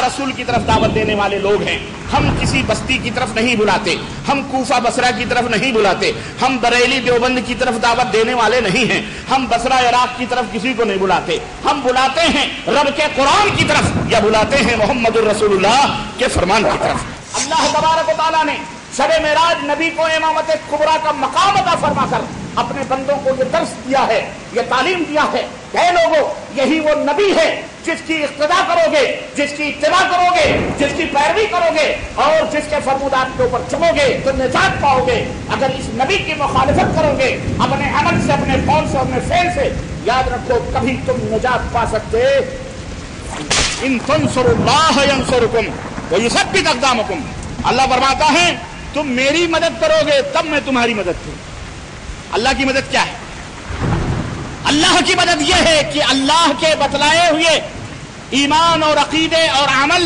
رسول کی طرف دعوت دینے والے لوگ ہیں. ہم کسی بستی کی طرف نہیں بلاتے, ہم کوفہ بصرہ کی طرف نہیں بلاتے, ہم بریلی دیوبند کی طرف دعوت دینے والے نہیں ہیں, ہم بصرہ عراق کی طرف کسی کو نہیں بلاتے. ہم بلاتے ہیں رب کے قرآن کی طرف, یا بلاتے ہیں محمد الرسول اللہ کے فرمان کی طرف. اللہ تبارک و تعالیٰ نے شب معراج نبی کو امامت کبریٰ کا مقام عطا فرما کر اپنے بندوں کو یہ درس دیا ہے, یہ تعلیم دیا ہے کہ اے لوگوں, یہی وہ نبی ہے جس کی اقتدا کرو گے, جس کی اتباع کرو گے, جس کی پیروی کرو گے اور جس کے فرمودات کے اوپر چلو گے تو نجات پاؤ گے. اگر اس نبی کی مخالفت کرو گے اپنے عمل سے, اپنے قول سے, اپنے فعل سے, یاد رکھو کبھی تم نجات پا سکتے. ان تنصروا اللہ ینصرکم ویثبت اقدامکم. اللہ فرماتا ہے تم میری مدد کرو گے تب میں تمہاری مدد کروں. اللہ کی مدد کیا ہے؟ اللہ کی مدد یہ ہے کہ اللہ کے بتلائے ہوئے ایمان اور عقیدے اور عمل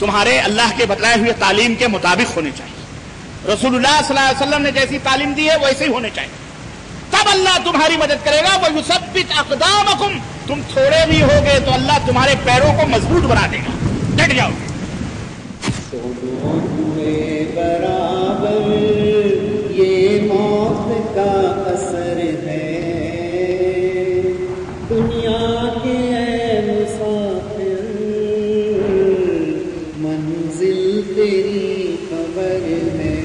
تمہارے اللہ کے بتلائے ہوئے تعلیم کے مطابق ہونے چاہیے. رسول اللہ صلی اللہ علیہ وسلم نے جیسی تعلیم دی ہے ویسے ہی ہونے چاہیے, تب اللہ تمہاری مدد کرے گا. وَيُثَبِّتْ أَقْدَامَكُمْ, تم تھوڑے بھی ہوگے تو اللہ تمہارے پیروں کو مضبوط بنا دے گا, ڈٹ جاؤ. برابر یہ موت کا اثر ہے, دنیا کے اے مسافر منزل تیری خبر ہے.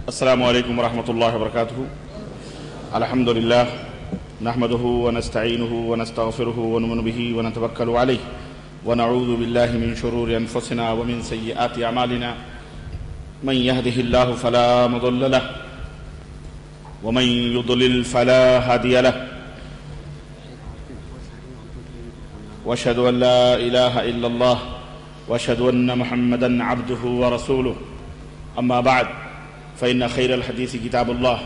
السلام علیکم ورحمۃ اللہ وبرکاتہ. الحمد للہ نحمده ونستعینه ونستغفره ونؤمن به ونتوکل علیہ ونعوذ باللہ من شرور انفسنا ومن سیئات اعمالنا من يهده الله فلا مضل له ومن يضلل فلا هادي له واشهد ان لا اله الا الله واشهد ان محمدا عبده ورسوله. اما بعد فإن خير الحديث كتاب الله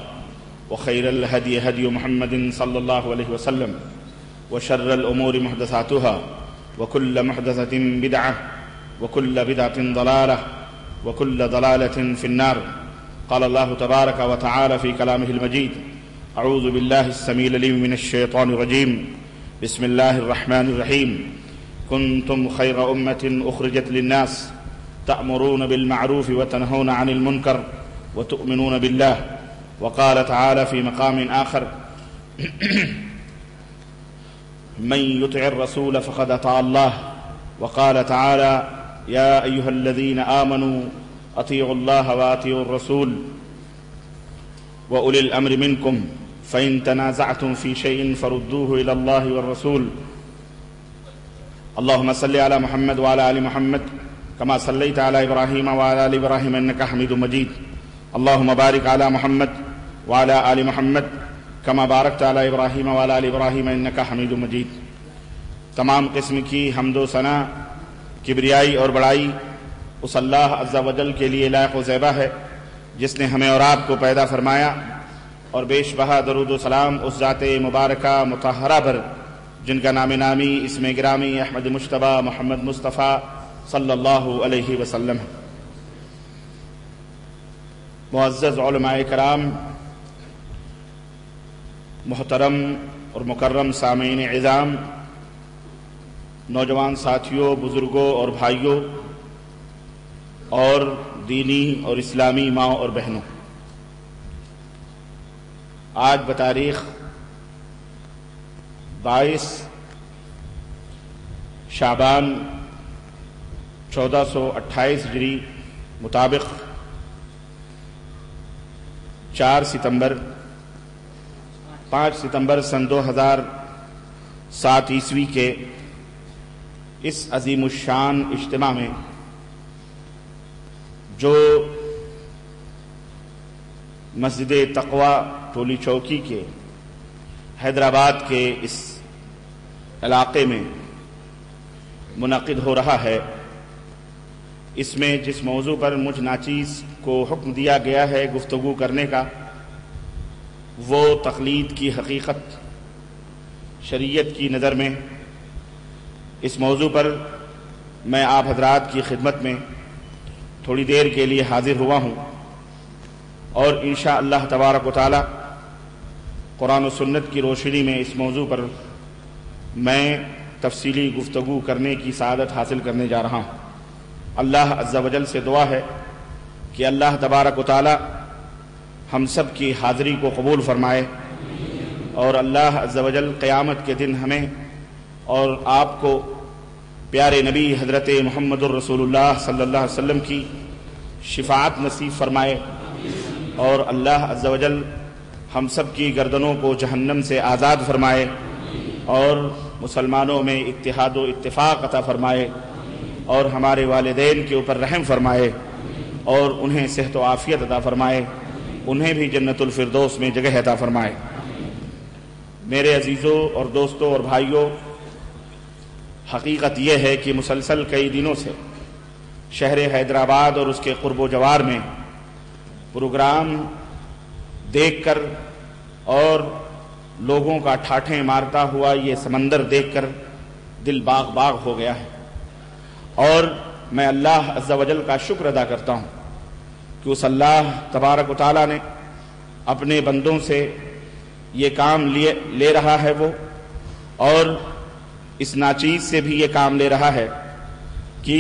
وخير الهدي هدي محمد صلى الله عليه وسلم وشر الأمور محدثاتها وكل محدثة بدعة وكل بدعة ضلالة وكل ضلالة في النار. قال الله تبارك وتعالى في كلامه المجيد: أعوذ بالله السميع العليم من الشيطان الرجيم. بسم الله الرحمن الرحيم. كنتم خير أمة أخرجت للناس تأمرون بالمعروف وتنهون عن المنكر وتؤمنون بالله. وقال تعالى في مقام آخر: من يطع الرسول فقد أطاع الله. وقال تعالى: يا أيها الذين آمنوا أطيعوا الله وأطيعوا الرسول وأولي الأمر منكم فإن تنازعتم في شيء فردوه إلى الله والرسول. اللهم صل على محمد وعلى آل محمد كما صليت على إبراهيم وعلى آل إبراهيم إنك حميد مجيد. اللهم بارك على محمد وعلى آل محمد كما باركت على إبراهيم وعلى آل إبراهيم إنك حميد مجيد. تمام قسم کی حمد و ثنا, کبریائی اور بڑائی اس اللہ عز و جل کے لیے لائق و زیبہ ہے جس نے ہمیں اور آپ کو پیدا فرمایا, اور بیش بہا درود و سلام اس ذات مبارکہ مطہرہ پر جن کا نام نامی اسم گرامی احمد مجتبیٰ محمد مصطفیٰ صلی اللہ علیہ وسلم. معزز علماء کرام, محترم اور مکرم سامعین عظام, نوجوان ساتھیوں, بزرگوں اور بھائیوں, اور دینی اور اسلامی ماؤں اور بہنوں, آج بتاریخ 22 شعبان 1428 ہجری مطابق 5 ستمبر سن 2007 عیسوی کے اس عظیم الشان اجتماع میں جو مسجد تقویٰ ٹولی چوکی کے حیدرآباد کے اس علاقے میں منعقد ہو رہا ہے, اس میں جس موضوع پر مجھ ناچیز کو حکم دیا گیا ہے گفتگو کرنے کا وہ تقلید کی حقیقت شریعت کی نظر میں. اس موضوع پر میں آپ حضرات کی خدمت میں تھوڑی دیر کے لیے حاضر ہوا ہوں. اور انشاءاللہ تبارک و تعالی قرآن و سنت کی روشنی میں اس موضوع پر میں تفصیلی گفتگو کرنے کی سعادت حاصل کرنے جا رہا ہوں۔ اللہ عز و جل سے دعا ہے کہ اللہ تبارک و تعالی ہم سب کی حاضری کو قبول فرمائے، اور اللہ عز و جل قیامت کے دن ہمیں اور آپ کو پیارے نبی حضرت محمد الرسول اللہ صلی اللہ علیہ وسلم کی شفاعت نصیب فرمائے، اور اللہ عز و جل ہم سب کی گردنوں کو جہنم سے آزاد فرمائے، اور مسلمانوں میں اتحاد و اتفاق عطا فرمائے، اور ہمارے والدین کے اوپر رحم فرمائے، اور انہیں صحت و عافیت عطا فرمائے، انہیں بھی جنت الفردوس میں جگہ عطا فرمائے۔ میرے عزیزوں اور دوستوں اور بھائیوں، حقیقت یہ ہے کہ مسلسل کئی دنوں سے شہر حیدرآباد اور اس کے قرب و جوار میں پروگرام دیکھ کر اور لوگوں کا ٹھاٹھیں مارتا ہوا یہ سمندر دیکھ کر دل باغ باغ ہو گیا ہے، اور میں اللہ عز و جل کا شکر ادا کرتا ہوں کہ اس اللہ تبارک و تعالیٰ نے اپنے بندوں سے یہ کام لے رہا ہے وہ، اور اس ناچیز سے بھی یہ کام لے رہا ہے کہ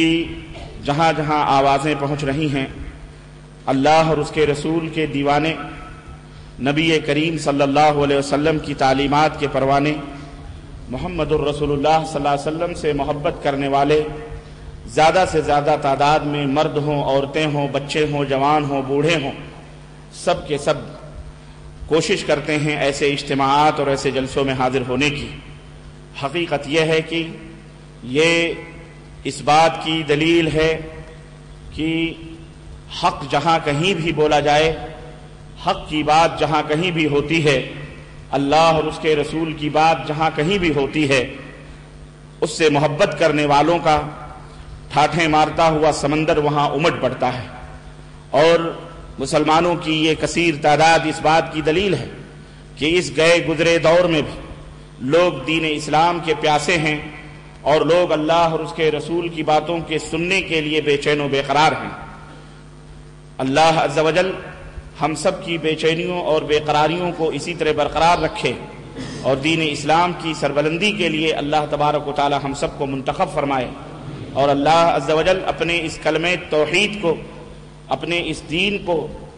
جہاں جہاں آوازیں پہنچ رہی ہیں اللہ اور اس کے رسول کے دیوانے، نبی کریم صلی اللہ علیہ وسلم کی تعلیمات کے پروانے، محمد الرسول اللہ صلی اللہ علیہ وسلم سے محبت کرنے والے زیادہ سے زیادہ تعداد میں مرد ہوں، عورتیں ہوں، بچے ہوں، جوان ہوں، بوڑھے ہوں، سب کے سب کوشش کرتے ہیں ایسے اجتماعات اور ایسے جلسوں میں حاضر ہونے کی۔ حقیقت یہ ہے کہ یہ اس بات کی دلیل ہے کہ حق جہاں کہیں بھی بولا جائے، حق کی بات جہاں کہیں بھی ہوتی ہے، اللہ اور اس کے رسول کی بات جہاں کہیں بھی ہوتی ہے، اس سے محبت کرنے والوں کا ٹھاٹھیں مارتا ہوا سمندر وہاں امٹ پڑتا ہے، اور مسلمانوں کی یہ کثیر تعداد اس بات کی دلیل ہے کہ اس گئے گزرے دور میں بھی لوگ دین اسلام کے پیاسے ہیں، اور لوگ اللہ اور اس کے رسول کی باتوں کے سننے کے لیے بے چین و بے قرار ہیں۔ اللہ عز و جل ہم سب کی بے چینیوں اور بے قراریوں کو اسی طرح برقرار رکھے، اور دین اسلام کی سربلندی کے لیے اللہ تبارک و تعالی ہم سب کو منتخب فرمائے، اور اللہ عز و جل اپنے اس کلمہ توحید کو، اپنے اس دین کو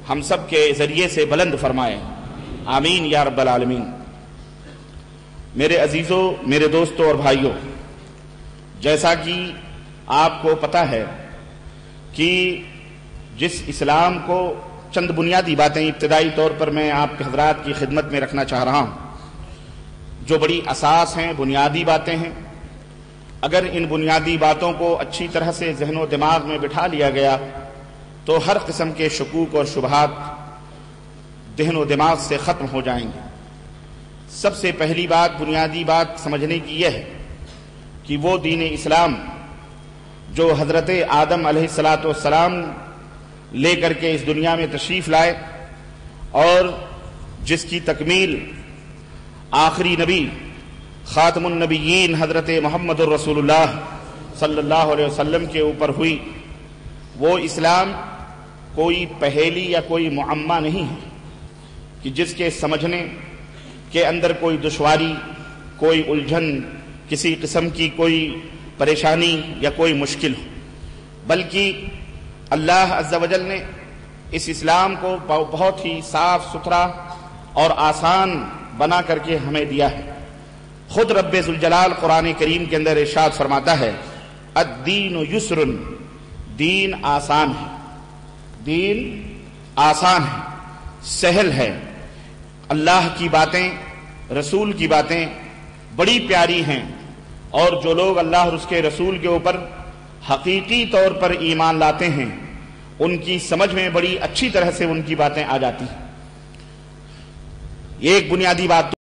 ہم سب کے ذریعے سے بلند فرمائے، آمین یا رب العالمین۔ میرے عزیزوں، میرے دوستوں اور بھائیوں، جیسا کہ آپ کو پتہ ہے کہ جس اسلام کو چند بنیادی باتیں ابتدائی طور پر میں آپ کے حضرات کی خدمت میں رکھنا چاہ رہا ہوں، جو بڑی اساس ہیں، بنیادی باتیں ہیں، اگر ان بنیادی باتوں کو اچھی طرح سے ذہن و دماغ میں بٹھا لیا گیا تو ہر قسم کے شکوک اور شبہات ذہن و دماغ سے ختم ہو جائیں گے۔ سب سے پہلی بات، بنیادی بات سمجھنے کی یہ ہے کہ وہ دین اسلام جو حضرت آدم علیہ السلام لے کر کے اس دنیا میں تشریف لائے، اور جس کی تکمیل آخری نبی خاتم النبیین حضرت محمد الرسول اللہ صلی اللہ علیہ وسلم کے اوپر ہوئی، وہ اسلام کوئی پہیلی یا کوئی معمہ نہیں ہے کہ جس کے سمجھنے کے اندر کوئی دشواری، کوئی الجھن، کسی قسم کی کوئی پریشانی یا کوئی مشکل ہو، بلکہ اللہ عز و جل نے اس اسلام کو بہت ہی صاف ستھرا اور آسان بنا کر کے ہمیں دیا ہے۔ خود رب ذوالجلال قرآن کریم کے اندر ارشاد فرماتا ہے، الدین یسر، دین آسان ہے، دین آسان ہے، سہل ہے۔ اللہ کی باتیں، رسول کی باتیں بڑی پیاری ہیں، اور جو لوگ اللہ اور اس کے رسول کے اوپر حقیقی طور پر ایمان لاتے ہیں ان کی سمجھ میں بڑی اچھی طرح سے ان کی باتیں آ جاتی ہیں۔ یہ ایک بنیادی بات